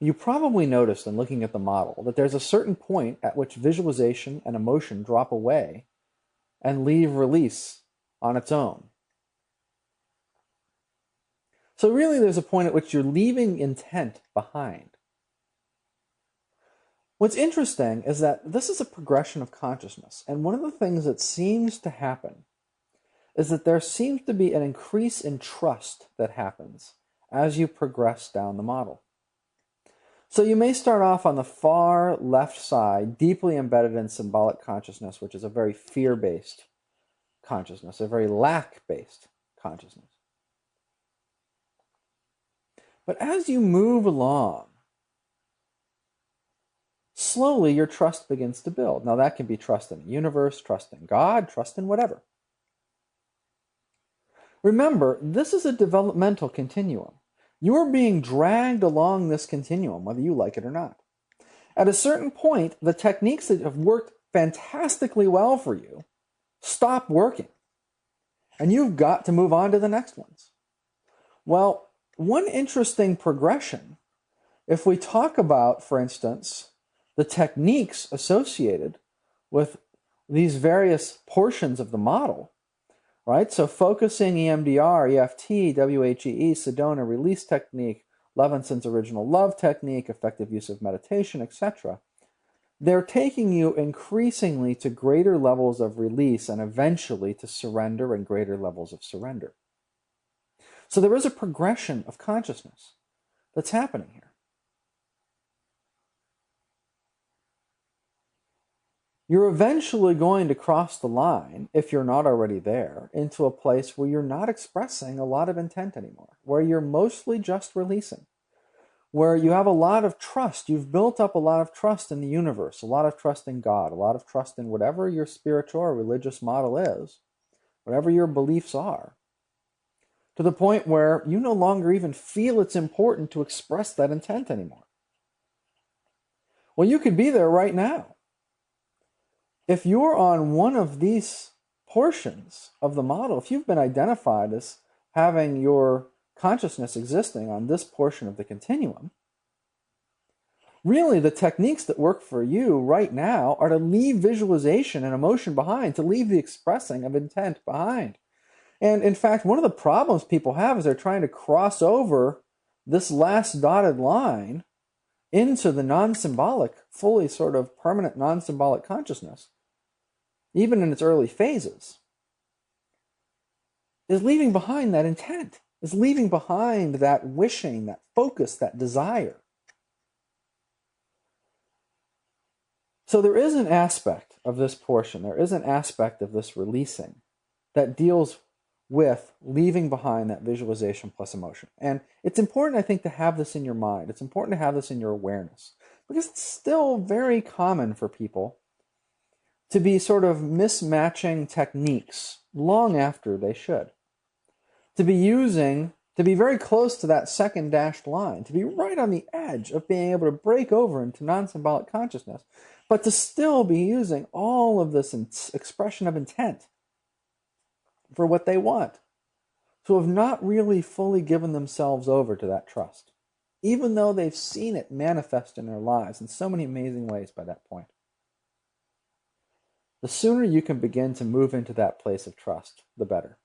You probably noticed in looking at the model that there's a certain point at which visualization and emotion drop away and leave release on its own. So really there's a point at which you're leaving intent behind. What's interesting is that this is a progression of consciousness, and one of the things that seems to happen is that there seems to be an increase in trust that happens as you progress down the model. So you may start off on the far left side, deeply embedded in symbolic consciousness, which is a very fear-based consciousness, a very lack-based consciousness. But as you move along, slowly your trust begins to build. Now that can be trust in the universe, trust in God, trust in whatever. Remember, this is a developmental continuum. You're being dragged along this continuum, whether you like it or not. At a certain point, the techniques that have worked fantastically well for you stop working. And you've got to move on to the next ones. Well, one interesting progression, if we talk about, for instance, the techniques associated with these various portions of the model, right? So focusing, EMDR, EFT, WHEE, Sedona, release technique, Levinson's original love technique, effective use of meditation, etc. They're taking you increasingly to greater levels of release and eventually to surrender and greater levels of surrender. So there is a progression of consciousness that's happening here. You're eventually going to cross the line, if you're not already there, into a place where you're not expressing a lot of intent anymore, where you're mostly just releasing, where you have a lot of trust. You've built up a lot of trust in the universe, a lot of trust in God, a lot of trust in whatever your spiritual or religious model is, whatever your beliefs are, to the point where you no longer even feel it's important to express that intent anymore. Well, you could be there right now. If you're on one of these portions of the model, if you've been identified as having your consciousness existing on this portion of the continuum, really the techniques that work for you right now are to leave visualization and emotion behind, to leave the expressing of intent behind. And in fact, one of the problems people have is they're trying to cross over this last dotted line into the non-symbolic, fully sort of permanent non-symbolic consciousness, even in its early phases, is leaving behind that intent, is leaving behind that wishing, that focus, that desire. So there is an aspect of this portion, there is an aspect of this releasing that deals with leaving behind that visualization plus emotion. And it's important, I think, to have this in your mind. It's important to have this in your awareness, because it's still very common for people to be sort of mismatching techniques long after they should. To be very close to that second dashed line, to be right on the edge of being able to break over into non-symbolic consciousness, but to still be using all of this expression of intent for what they want, to have not really fully given themselves over to that trust, even though they've seen it manifest in their lives in so many amazing ways by that point. The sooner you can begin to move into that place of trust, the better.